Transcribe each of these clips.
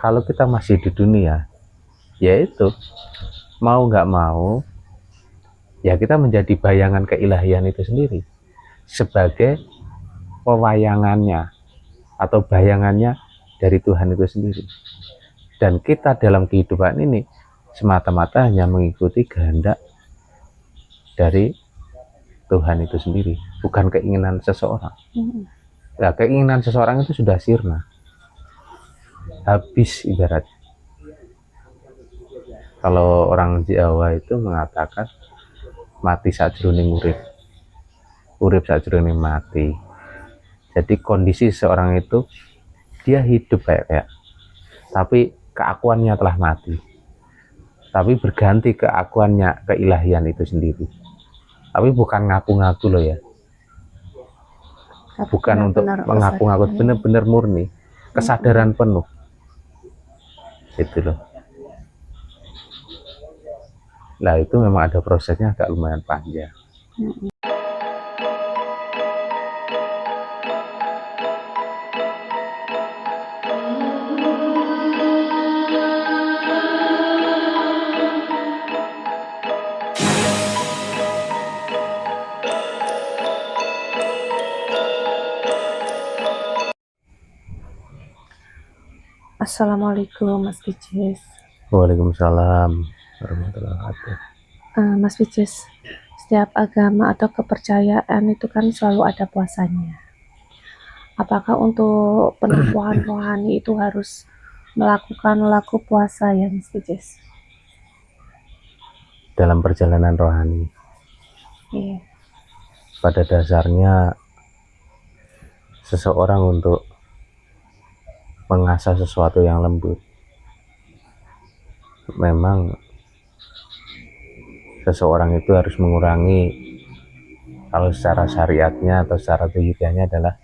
kalau kita masih di dunia, yaitu mau nggak mau ya kita menjadi bayangan keilahian itu sendiri sebagai pewayangannya atau bayangannya dari Tuhan itu sendiri. Dan kita dalam kehidupan ini semata-mata hanya mengikuti kehendak dari Tuhan itu sendiri, bukan keinginan seseorang. Nah, keinginan seseorang itu sudah sirna, habis ibarat. Kalau orang Jawa itu mengatakan mati sajroning urip, urip sajroning mati. Jadi kondisi seorang itu dia hidup kayak tapi keakuannya telah mati, tapi berganti keakuannya keilahian itu sendiri. Tapi bukan ngaku-ngaku loh ya, bukan untuk mengaku-ngaku, benar-benar murni kesadaran penuh itu loh. Nah itu memang ada prosesnya agak lumayan panjang. Assalamualaikum Mas Pijes. Waalaikumsalam warahmatullahi wabarakatuh. Mas Pijes, setiap agama atau kepercayaan itu kan selalu ada puasanya. Apakah untuk penempuhan rohani itu harus melakukan laku puasa ya Mas Pijes? Dalam perjalanan rohani, Iya. pada dasarnya seseorang untuk mengasah sesuatu yang lembut, memang seseorang itu harus mengurangi, kalau secara syariatnya atau secara tauhidnya adalah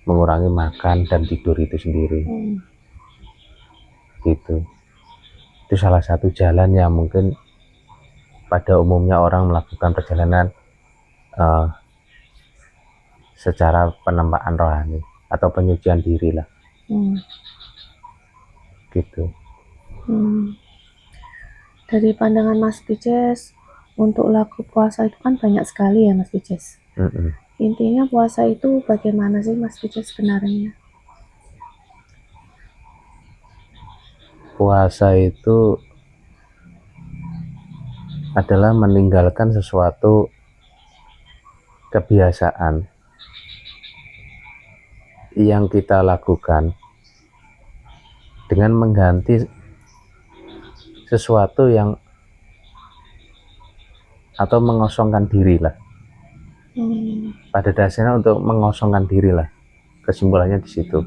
mengurangi makan dan tidur itu sendiri. Gitu. Itu salah satu jalan yang mungkin pada umumnya orang melakukan perjalanan secara penempaan rohani atau penyucian diri lah. Gitu. Dari pandangan Mas Pijes, untuk laku puasa itu kan banyak sekali ya Mas Pijes. Intinya puasa itu bagaimana sih Mas Pijes sebenarnya? Puasa itu adalah meninggalkan sesuatu kebiasaan yang kita lakukan dengan mengganti sesuatu yang atau mengosongkan diri lah. Pada dasarnya untuk mengosongkan diri lah, kesimpulannya di situ.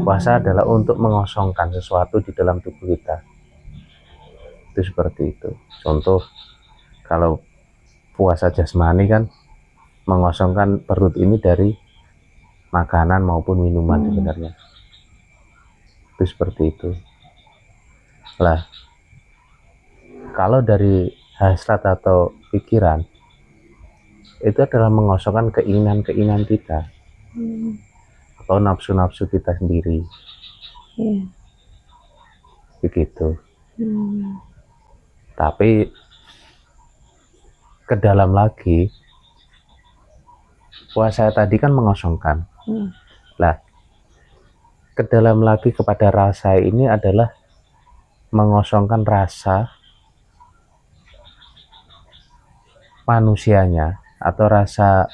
Puasa adalah untuk mengosongkan sesuatu di dalam tubuh kita. Itu seperti itu. Contoh, kalau puasa jasmani kan mengosongkan perut ini dari makanan maupun minuman sebenarnya. Itu seperti itu. Lah, kalau dari hasrat atau pikiran, itu adalah mengosongkan keinginan-keinginan kita atau nafsu-nafsu kita sendiri. Begitu. Tapi ke dalam lagi, puasa tadi kan mengosongkan. Lah, ke dalam lagi kepada rasa ini adalah mengosongkan rasa manusianya atau rasa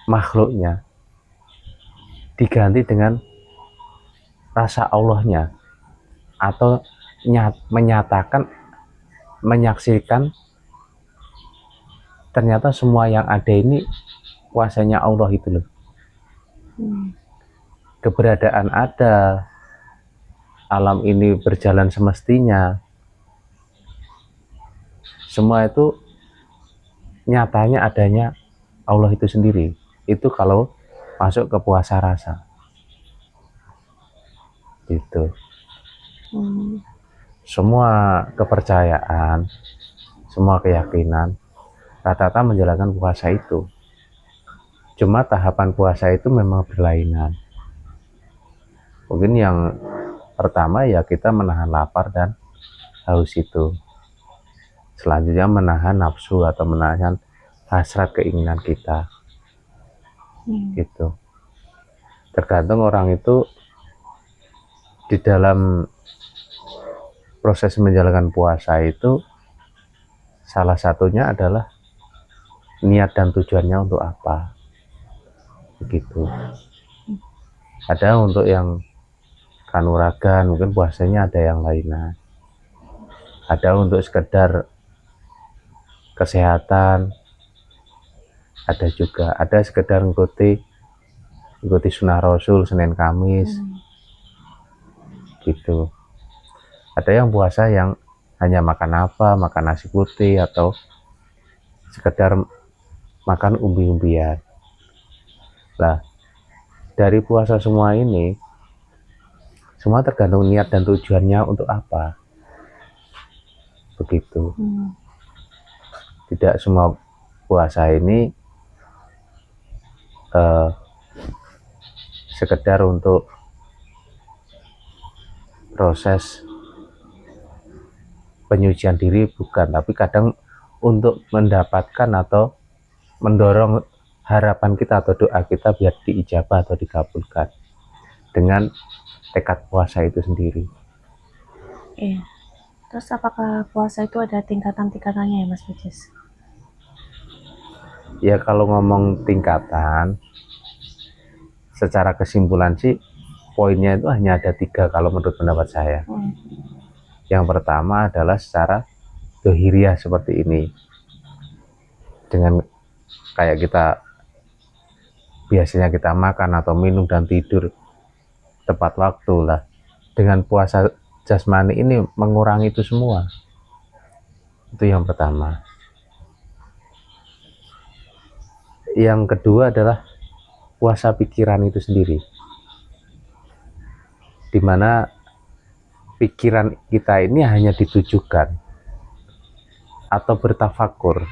makhluknya, diganti dengan rasa Allahnya, atau menyatakan, menyaksikan ternyata semua yang ada ini kuasanya Allah itu loh. Keberadaan ada, alam ini berjalan semestinya, semua itu nyatanya adanya Allah itu sendiri. Itu kalau masuk ke puasa rasa gitu. Semua kepercayaan, semua keyakinan rata-rata menjalankan puasa itu. Cuma tahapan puasa itu memang berlainan. Mungkin yang pertama ya kita menahan lapar dan haus itu. Selanjutnya menahan nafsu atau menahan hasrat keinginan kita. Gitu. Tergantung orang itu di dalam proses menjalankan puasa itu salah satunya adalah niat dan tujuannya untuk apa. Begitu. Ada untuk yang kanuragan, mungkin puasanya ada yang lainnya. Ada untuk sekedar kesehatan, ada juga. Ada sekedar ikuti sunnah Rasul Senin Kamis, gitu. Ada yang puasa yang hanya makan nasi putih atau sekedar makan umbi-umbian. Lah, dari puasa semua ini semua tergantung niat dan tujuannya untuk apa. Begitu. Tidak semua puasa ini sekedar untuk proses penyucian diri, bukan, tapi kadang untuk mendapatkan atau mendorong harapan kita atau doa kita biar diijabah atau dikabulkan dengan tekad puasa itu sendiri. Iya. Terus apakah puasa itu ada tingkatan-tingkatannya ya Mas Bujis? Ya kalau ngomong tingkatan, secara kesimpulan sih poinnya itu hanya ada 3 kalau menurut pendapat saya. Yang pertama adalah secara dohiriah seperti ini, dengan kayak kita biasanya kita makan atau minum dan tidur tepat waktu lah. Dengan puasa jasmani ini mengurangi itu semua. Itu yang pertama. Yang kedua adalah puasa pikiran itu sendiri, dimana pikiran kita ini hanya ditujukan atau bertafakur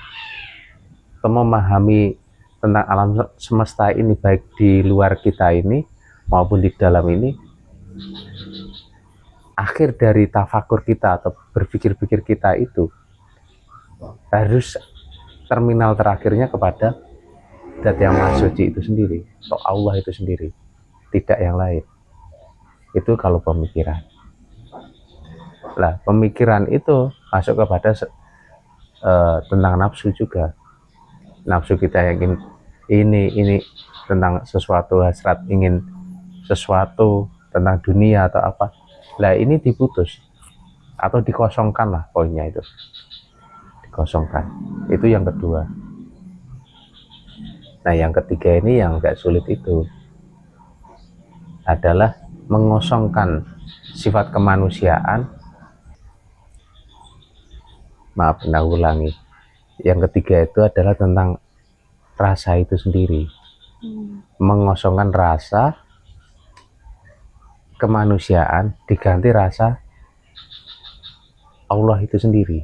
atau memahami tentang alam semesta ini, baik di luar kita ini maupun di dalam ini. Akhir dari tafakur kita atau berpikir-pikir kita itu harus terminal terakhirnya kepada zat yang maha suci itu sendiri atau Allah itu sendiri, tidak yang lain. Itu kalau pemikiran. Lah, pemikiran itu masuk kepada tentang nafsu juga. Nafsu kita yang ini tentang sesuatu, hasrat ingin sesuatu tentang dunia atau apa. Lah, ini diputus atau dikosongkan lah, poinnya itu. Dikosongkan. Itu yang kedua. Nah, yang ketiga ini yang agak sulit itu adalah mengosongkan sifat kemanusiaan. Maaf, saya ulangi. Yang ketiga itu adalah tentang rasa itu sendiri. Mengosongkan rasa kemanusiaan diganti rasa Allah itu sendiri.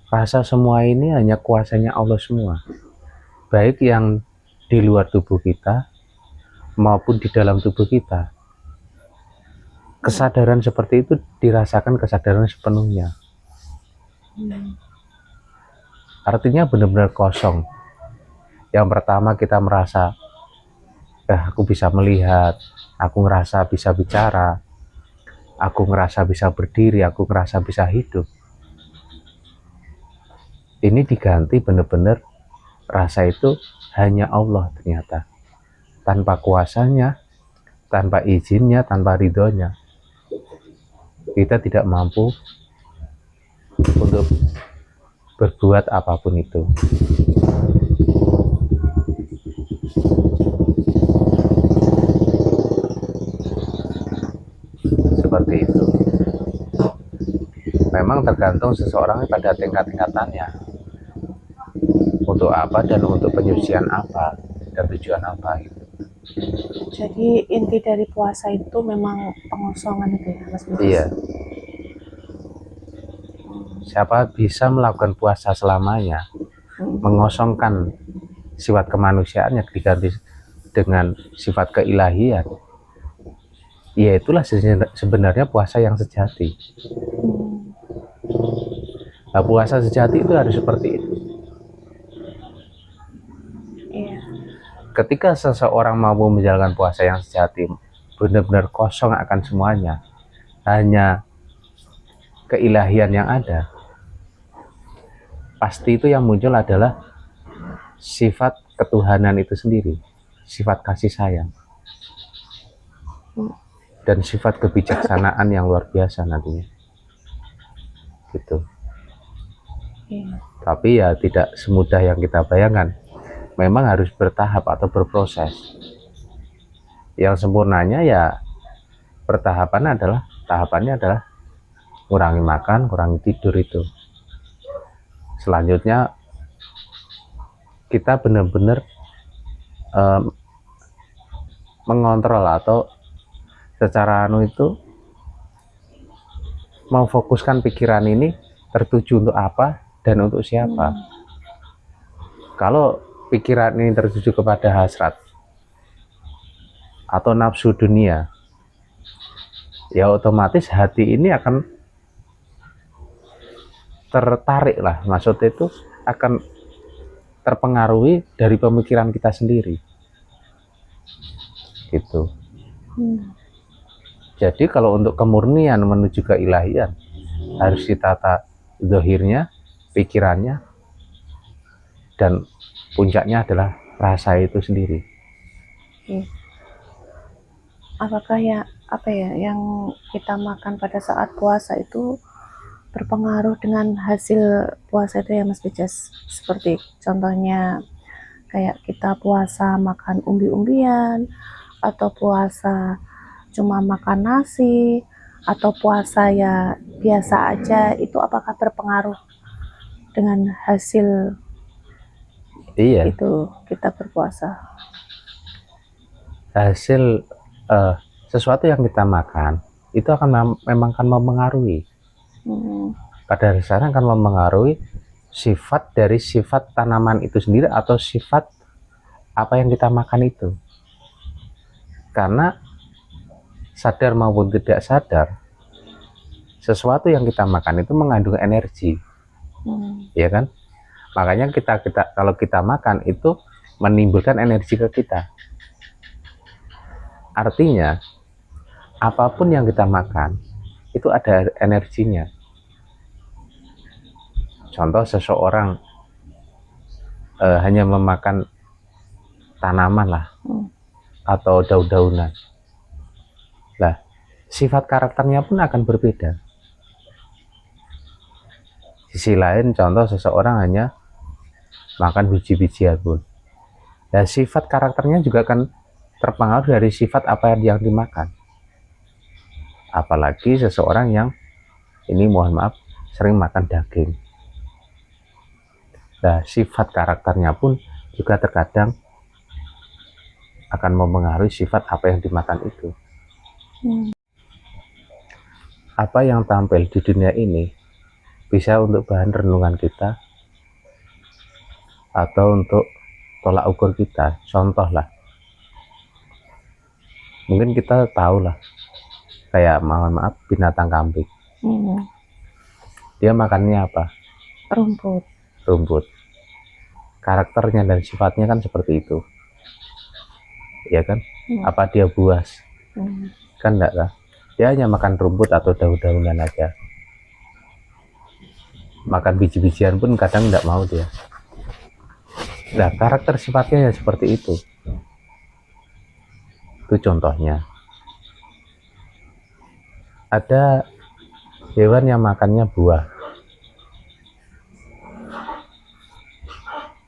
Rasa semua ini hanya kuasanya Allah semua, baik yang di luar tubuh kita maupun di dalam tubuh kita. Kesadaran seperti itu dirasakan kesadaran sepenuhnya. Artinya benar-benar kosong. Yang pertama kita merasa, aku bisa melihat, aku ngerasa bisa bicara, aku ngerasa bisa berdiri, aku ngerasa bisa hidup. Ini diganti benar-benar rasa itu hanya Allah ternyata. Tanpa kuasanya, tanpa izinnya, tanpa ridhonya, kita tidak mampu untuk berbuat apapun itu. Seperti itu. Memang tergantung seseorang pada tingkat-tingkatannya. Untuk apa dan untuk penyucian apa dan tujuan apa gitu. Jadi inti dari puasa itu memang pengosongan itu ya Mas Bujis? Iya. Siapa bisa melakukan puasa selamanya, mengosongkan sifat kemanusiaannya diganti dengan sifat keilahian, ya itulah sebenarnya puasa yang sejati. Nah, puasa sejati itu harus seperti itu. Iya. Ketika seseorang mampu menjalankan puasa yang sejati, benar-benar kosong akan semuanya, hanya keilahian yang ada, pasti itu yang muncul adalah sifat ketuhanan itu sendiri, sifat kasih sayang, dan sifat kebijaksanaan yang luar biasa nantinya. Gitu. Iya. Tapi ya tidak semudah yang kita bayangkan. Memang harus bertahap atau berproses. Yang sempurnanya ya tahapannya adalah kurangi makan, kurangi tidur itu. Selanjutnya kita benar-benar mengontrol atau secara itu memfokuskan pikiran ini tertuju untuk apa dan untuk siapa. Kalau pikiran ini tertuju kepada hasrat atau nafsu dunia, ya otomatis hati ini akan tertarik lah, maksudnya itu akan terpengaruhi dari pemikiran kita sendiri gitu. Jadi kalau untuk kemurnian menuju keilahian harus ditata zahirnya, pikirannya, dan puncaknya adalah rasa itu sendiri. Apakah yang kita makan pada saat puasa itu berpengaruh dengan hasil puasa itu ya Mas Bijas? Seperti contohnya kayak kita puasa makan umbi-umbian, atau puasa cuma makan nasi, atau puasa ya biasa aja, itu apakah berpengaruh dengan hasil itu kita berpuasa? Hasil sesuatu yang kita makan itu memang akan mempengaruhi. Pada dasarnya akan mempengaruhi sifat dari sifat tanaman itu sendiri atau sifat apa yang kita makan itu. Karena sadar maupun tidak sadar, sesuatu yang kita makan itu mengandung energi, ya kan? Makanya kita kalau kita makan itu menimbulkan energi ke kita. Artinya apapun yang kita makan itu ada energinya. Contoh seseorang hanya memakan tanaman lah, atau daun-daunan. Lah, sifat karakternya pun akan berbeda. Sisi lain, contoh seseorang hanya makan biji-bijian pun. Nah, sifat karakternya juga akan terpengaruh dari sifat apa yang dimakan. Apalagi seseorang yang ini mohon maaf sering makan daging. Nah, sifat karakternya pun juga terkadang akan mempengaruhi sifat apa yang dimakan itu. Apa yang tampil di dunia ini bisa untuk bahan renungan kita atau untuk tolak ukur kita. Contoh lah, mungkin kita tahu lah, kayak mohon maaf binatang kambing. Dia makannya apa? Rumput. Karakternya dan sifatnya kan seperti itu, ya kan? Apa dia buas? Kan enggak lah. Dia hanya makan rumput atau daun-daunan aja. Makan biji-bijian pun kadang enggak mau dia. Nah, karakter sifatnya ya seperti itu. Itu contohnya. Ada hewan yang makannya buah.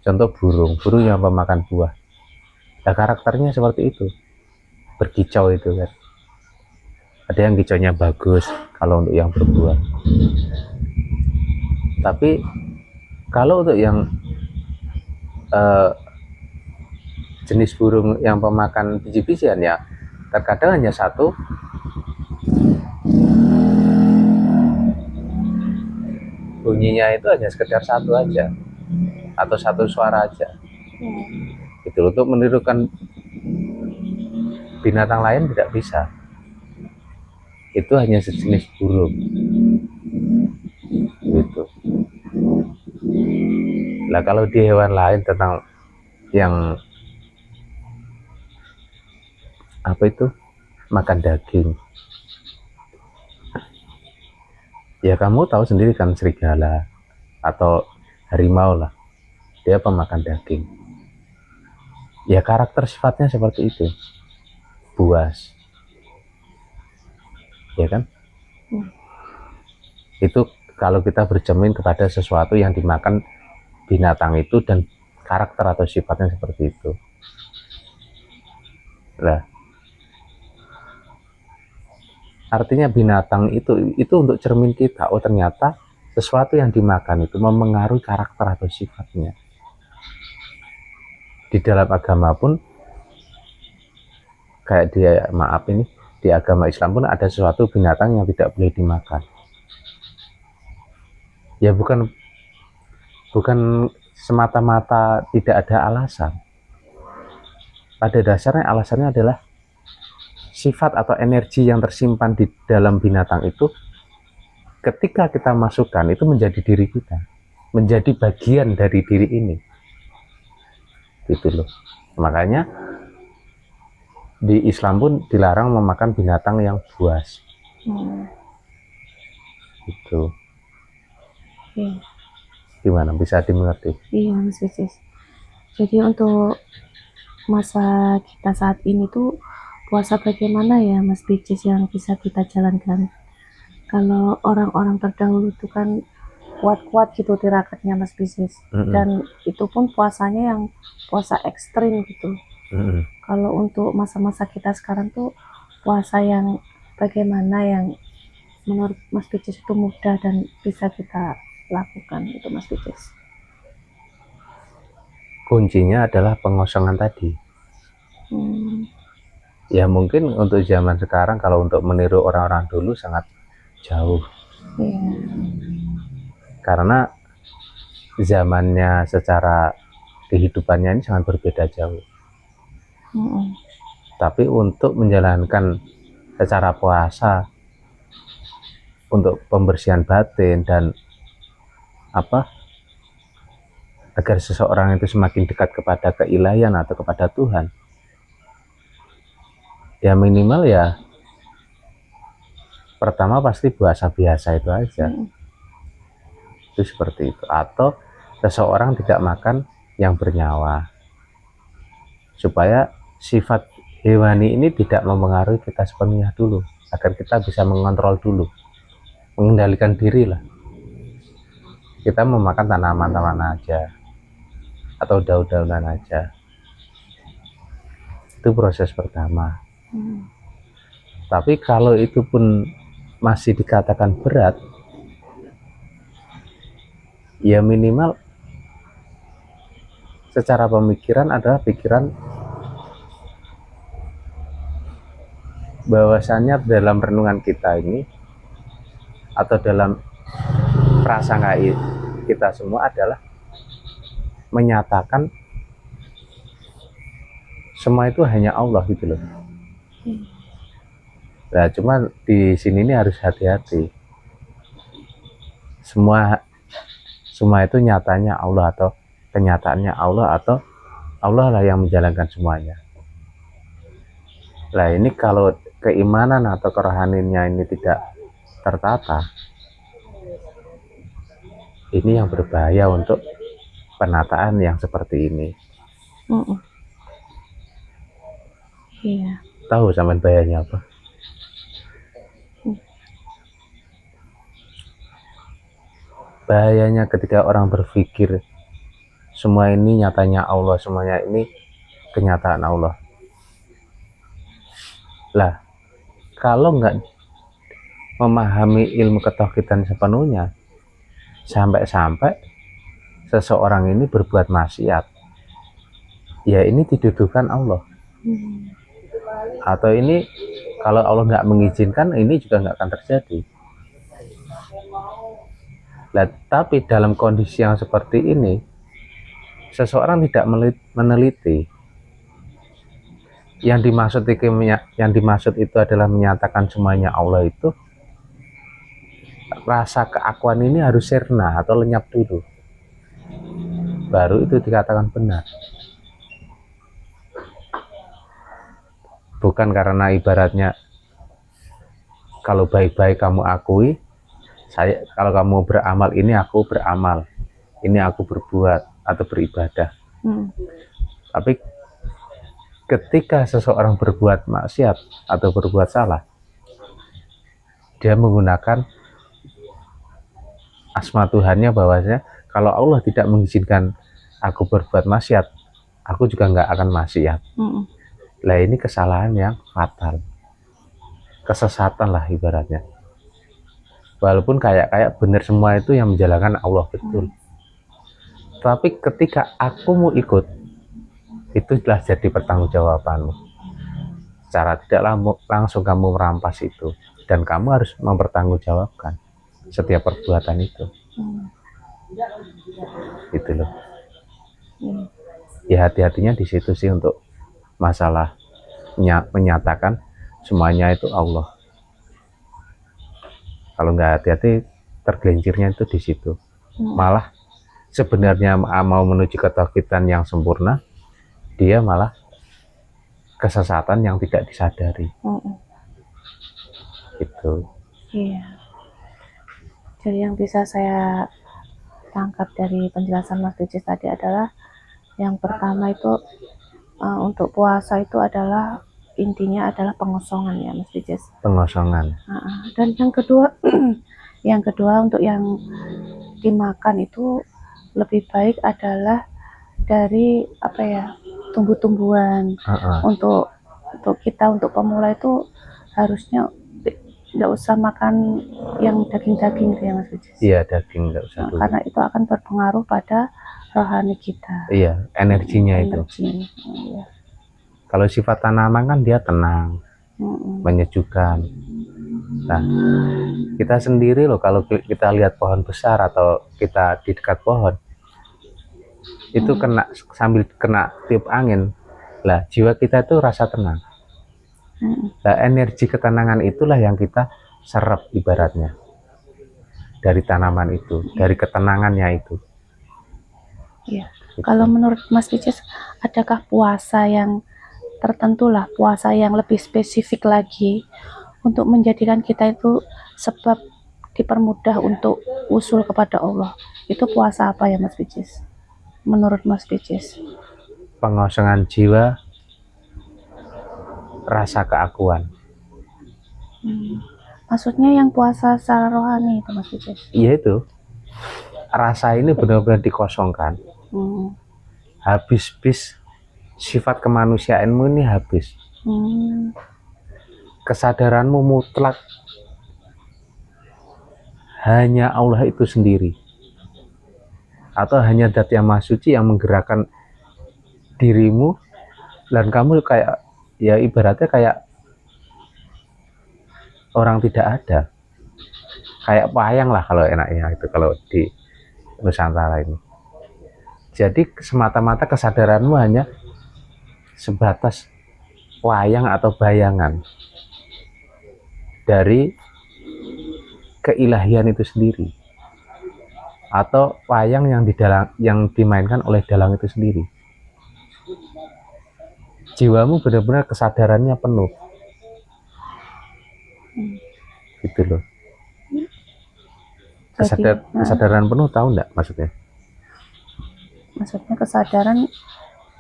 Contoh burung yang pemakan buah. Nah, karakternya seperti itu, berkicau itu kan. Ada yang kicaunya bagus kalau untuk yang berbuah. Tapi kalau untuk yang jenis burung yang pemakan biji-bijian ya terkadang hanya satu. Bunyinya itu hanya sekedar satu aja atau satu suara aja. Itu untuk menirukan binatang lain tidak bisa. Itu hanya sejenis burung. Gitu. Lah kalau di hewan lain tentang yang apa itu makan daging, ya kamu tahu sendiri kan, serigala atau harimau lah, dia pemakan daging. Ya karakter sifatnya seperti itu, buas, ya kan? Itu kalau kita bercermin kepada sesuatu yang dimakan binatang itu dan karakter atau sifatnya seperti itu. Lah, artinya binatang itu untuk cermin kita. Oh ternyata sesuatu yang dimakan itu memengaruhi karakter atau sifatnya. Di dalam agama pun kayak di agama Islam pun ada sesuatu binatang yang tidak boleh dimakan. Ya bukan semata-mata tidak ada alasan. Pada dasarnya alasannya adalah sifat atau energi yang tersimpan di dalam binatang itu ketika kita masukkan itu menjadi diri kita, menjadi bagian dari diri ini. Gitu loh. Makanya di Islam pun dilarang memakan binatang yang buas. Gitu. Gimana, bisa dimengerti? Iya Mas Bicis. Jadi untuk masa kita saat ini tuh puasa bagaimana ya Mas Bicis yang bisa kita jalankan? Kalau orang-orang terdahulu itu kan kuat-kuat gitu tirakatnya Mas Bicis. Dan itu pun puasanya yang puasa ekstrim gitu. Kalau untuk masa-masa kita sekarang tuh puasa yang bagaimana yang menurut Mas Bicis itu mudah dan bisa kita lakukan itu Mas Bicis? Kuncinya adalah pengosongan tadi. Ya mungkin untuk zaman sekarang kalau untuk meniru orang-orang dulu sangat jauh. Karena zamannya secara kehidupannya ini sangat berbeda jauh. Tapi untuk menjalankan secara puasa untuk pembersihan batin dan agar seseorang itu semakin dekat kepada keilahian atau kepada Tuhan, ya minimal ya pertama pasti puasa biasa itu aja. Itu seperti itu. Atau seseorang tidak makan yang bernyawa supaya sifat hewani ini tidak mempengaruhi kita sepenuhnya dulu, agar kita bisa mengontrol dulu, mengendalikan diri lah. Kita memakan tanaman-tanaman aja atau daun-daunan aja. Itu proses pertama. Tapi kalau itu pun masih dikatakan berat, ya minimal secara pemikiran adalah pikiran bahwasannya dalam renungan kita ini atau dalam prasangka kita semua adalah menyatakan semua itu hanya Allah gitu loh. Nah, cuma di sini ini harus hati-hati. Semua itu nyatanya Allah atau kenyataannya Allah atau Allah lah yang menjalankan semuanya. Nah ini kalau keimanan atau kerohaniannya ini tidak tertata, ini yang berbahaya untuk penataan yang seperti ini. Iya. Tahu sampean bahayanya apa? Bahayanya ketika orang berpikir semua ini nyatanya Allah, semuanya ini kenyataan Allah. Lah, kalau nggak memahami ilmu ketauhidan sepenuhnya, sampai-sampai seseorang ini berbuat maksiat, ya ini dituduhkan Allah. Atau ini kalau Allah nggak mengizinkan, ini juga nggak akan terjadi. Lah, tapi dalam kondisi yang seperti ini, seseorang tidak meneliti yang dimaksud itu adalah menyatakan semuanya Allah itu, rasa keakuan ini harus sirna atau lenyap dulu, baru itu dikatakan benar. Bukan karena ibaratnya kalau baik-baik kamu akui, kalau kamu beramal ini aku beramal, ini aku berbuat atau beribadah. Tapi ketika seseorang berbuat maksiat atau berbuat salah, dia menggunakan asma Tuhannya, bahwasanya kalau Allah tidak mengizinkan aku berbuat maksiat, aku juga nggak akan maksiat. Lah ini kesalahan yang fatal, kesesatan lah ibaratnya. Walaupun kayak benar semua itu yang menjalankan Allah betul, tapi ketika aku mau ikut, itu telah jadi pertanggungjawabanmu. Secara tidak langsung kamu merampas itu, dan kamu harus mempertanggungjawabkan setiap perbuatan itu. Gitu loh. Ya hati-hatinya di situ sih untuk masalah menyatakan semuanya itu Allah. Kalau nggak hati-hati, tergelincirnya itu di situ. Malah sebenarnya mau menuju ketauhidan yang sempurna, dia malah kesesatan yang tidak disadari. Itu. Iya. Jadi yang bisa saya tangkap dari penjelasan Mas Ricis tadi adalah, yang pertama itu untuk puasa itu adalah intinya adalah pengosongan ya Mas Ricis. Pengosongan. Dan yang kedua, untuk yang dimakan itu lebih baik adalah dari tumbuh-tumbuhan. Untuk kita, untuk pemula itu harusnya tidak usah makan yang daging-daging ya Mas Ricis. Iya, daging nggak usah dulu. Karena itu akan berpengaruh pada rohani kita. Iya, energinya itu. Iya. Kalau sifat tanaman kan dia tenang, menyejukkan. Nah, kita sendiri loh, kalau kita lihat pohon besar atau kita di dekat pohon, itu sambil kena tiup angin, lah jiwa kita itu rasa tenang. Nah, energi ketenangan itulah yang kita serap ibaratnya dari tanaman itu, dari ketenangannya itu. Iya. Kalau menurut Mas Ricis, adakah puasa yang tertentu lah, puasa yang lebih spesifik lagi untuk menjadikan kita itu sebab dipermudah untuk usul kepada Allah? Itu puasa apa ya Mas Ricis? Menurut Mas Ricis? Pengosongan jiwa, rasa keakuan. Maksudnya yang puasa secara rohani itu Mas Ricis? Iya itu. Rasa ini benar-benar dikosongkan. Habis sifat kemanusiaanmu ini habis. Kesadaranmu mutlak hanya Allah itu sendiri, atau hanya zat yang maha suci yang menggerakkan dirimu, dan kamu kayak, ya ibaratnya kayak orang tidak ada, kayak wayang lah kalau enaknya itu, kalau di Nusantara ini. Jadi semata-mata kesadaranmu hanya sebatas wayang atau bayangan dari keilahian itu sendiri, atau wayang yang dimainkan oleh dalang itu sendiri. Jiwamu benar-benar kesadarannya penuh. Gitu loh. Kesadaran penuh, tahu enggak maksudnya? Maksudnya kesadaran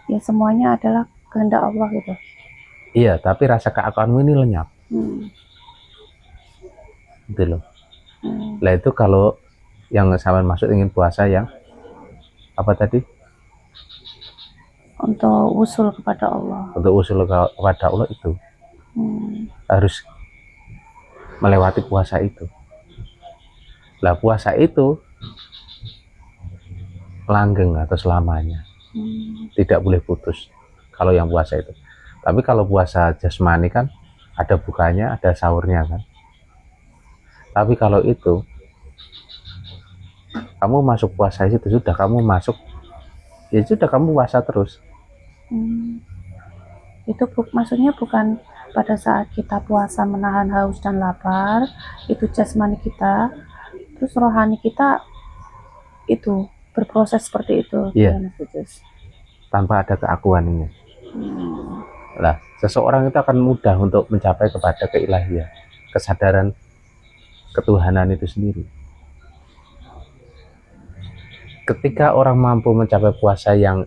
ya semuanya adalah kehendak Allah gitu. Iya, tapi rasa keakuanmu ini lenyap. Gitu loh. Lah itu kalau yang sama maksud ingin puasa yang apa tadi? Untuk usul kepada Allah. Untuk usul kepada Allah itu harus melewati puasa itu. Lah puasa itu langgeng atau selamanya, tidak boleh putus kalau yang puasa itu. Tapi kalau puasa jasmani kan ada bukanya, ada sahurnya kan. Tapi kalau itu kamu masuk puasa itu sudah kamu masuk ya sudah kamu puasa terus. Itu maksudnya bukan pada saat kita puasa menahan haus dan lapar, itu jasmani kita, terus rohani kita itu berproses seperti itu. Iya. Gimana, Gus? Tanpa ada keakuan ini. Lah, seseorang itu akan mudah untuk mencapai kepada keilahian, kesadaran ketuhanan itu sendiri. Ketika orang mampu mencapai puasa yang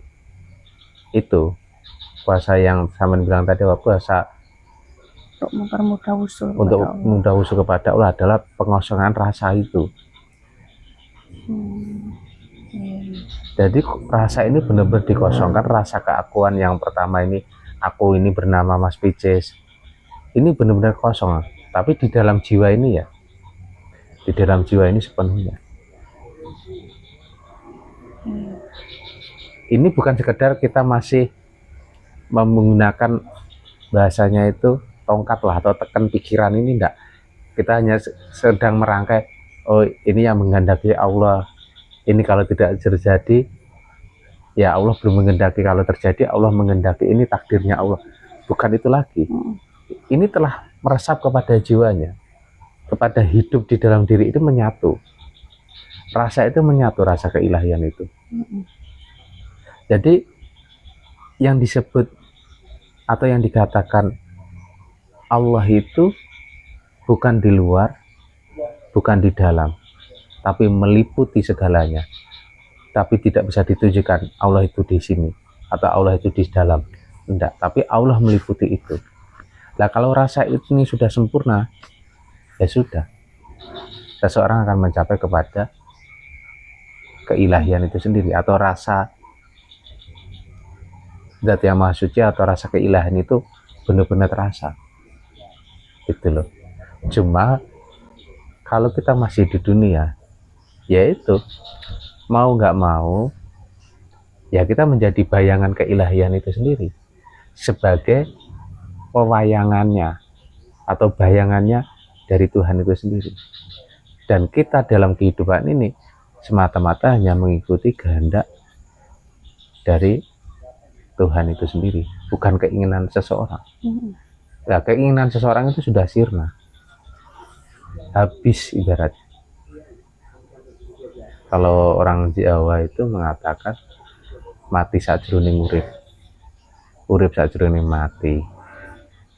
itu, puasa yang sama bilang tadi, puasa Untuk mempermudah usul untuk kepada Allah. mudah usul kepada Allah adalah pengosongan rasa itu. Jadi rasa ini benar-benar dikosongkan. Rasa keakuan yang pertama ini, aku ini bernama Mas Pices, ini benar-benar kosong. Tapi di dalam jiwa ini ya, di dalam jiwa ini sepenuhnya. Ini bukan sekedar kita masih menggunakan bahasanya itu tongkat lah atau tekan pikiran, ini enggak. Kita hanya sedang merangkai, oh ini yang menghendaki Allah, ini kalau tidak terjadi ya Allah belum menghendaki, kalau terjadi Allah menghendaki, ini takdirnya Allah. Bukan itu lagi. Ini telah meresap kepada jiwanya, kepada hidup di dalam diri itu menyatu. Rasa itu menyatu, rasa keilahian itu. Jadi yang disebut atau yang dikatakan Allah itu bukan di luar, bukan di dalam, tapi meliputi segalanya. Tapi tidak bisa ditujukan Allah itu di sini atau Allah itu di dalam. Enggak, tapi Allah meliputi itu. Nah, kalau rasa ini sudah sempurna, ya sudah, seseorang akan mencapai kepada keilahian itu sendiri, atau rasa Zat yang Maha Suci atau rasa keilahian itu benar-benar terasa. Gitu loh. Cuma kalau kita masih di dunia, yaitu mau nggak mau, ya kita menjadi bayangan keilahian itu sendiri sebagai pewayangannya atau bayangannya dari Tuhan itu sendiri. Dan kita dalam kehidupan ini semata-mata hanya mengikuti kehendak dari Tuhan itu sendiri, bukan keinginan seseorang. Nah, keinginan seseorang itu sudah sirna, habis ibarat. Kalau orang Jawa itu mengatakan mati sajroning urip, urip sajroning mati.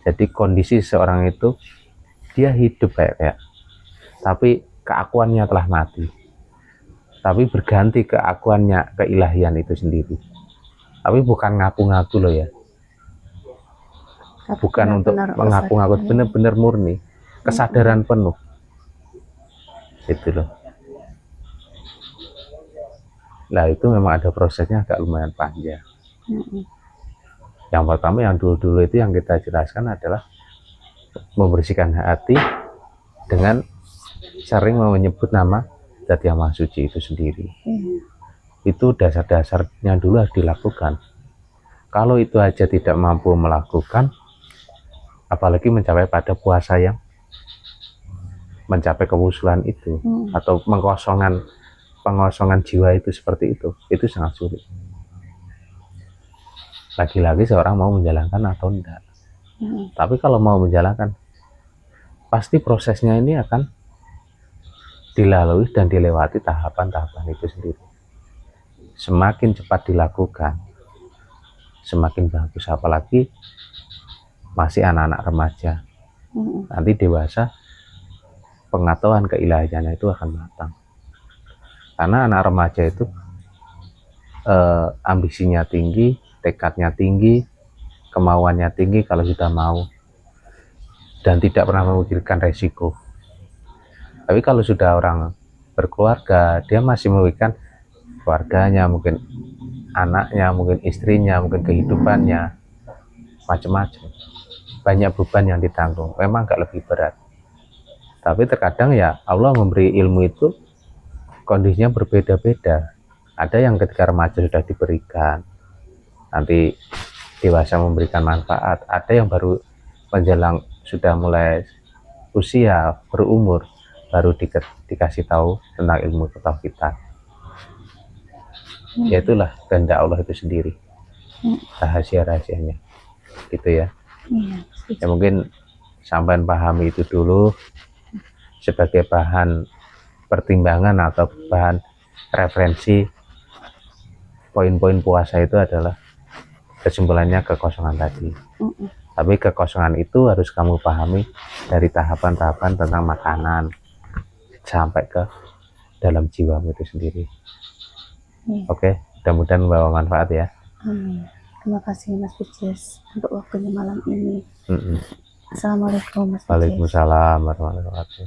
Jadi kondisi seseorang itu dia hidup kayak tapi keakuannya telah mati. Tapi berganti keakuannya keilahian itu sendiri. Tapi bukan ngaku-ngaku loh ya. Bukan untuk mengaku-ngaku, benar-benar murni, kesadaran penuh. Itu loh. Nah itu memang ada prosesnya agak lumayan panjang. Yang pertama, yang dulu-dulu itu yang kita jelaskan adalah membersihkan hati dengan sering menyebut nama Zat yang Maha Suci itu sendiri. Itu dasar-dasarnya dulu harus dilakukan. Kalau itu aja tidak mampu melakukan, apalagi mencapai pada puasa yang mencapai kewusulan itu, atau pengosongan jiwa itu seperti itu sangat sulit. Lagi-lagi seorang mau menjalankan atau enggak. Tapi kalau mau menjalankan, pasti prosesnya ini akan dilalui dan dilewati tahapan-tahapan itu sendiri. Semakin cepat dilakukan, semakin bagus. Apalagi masih anak-anak remaja, nanti dewasa, pengetahuan keilahiannya itu akan matang. Karena anak remaja itu ambisinya tinggi, tekadnya tinggi, kemauannya tinggi kalau sudah mau, dan tidak pernah memikirkan resiko. Tapi kalau sudah orang berkeluarga, dia masih memikirkan keluarganya, mungkin anaknya, mungkin istrinya, mungkin kehidupannya, macam-macam. Banyak beban yang ditanggung, memang agak lebih berat. Tapi terkadang ya Allah memberi ilmu itu kondisinya berbeda-beda. Ada yang ketika remaja sudah diberikan, nanti dewasa memberikan manfaat. Ada yang baru menjelang sudah mulai usia berumur, baru dikasih tahu tentang ilmu tauhid. Ya itulah kehendak Allah itu sendiri, Hmm. rahasia-rahasianya gitu ya. Iya, Ya mungkin sampai pahami itu dulu sebagai bahan pertimbangan atau bahan referensi. Poin-poin puasa itu adalah kesimpulannya kekosongan tadi. Tapi kekosongan itu harus kamu pahami dari tahapan-tahapan tentang makanan sampai ke dalam jiwamu itu sendiri. Oke, mudah-mudahan membawa manfaat ya. Amin. Terima kasih Mas Pijes untuk waktunya malam ini. Assalamualaikum Mas Pijes. Waalaikumsalam warahmatullahi wabarakatuh.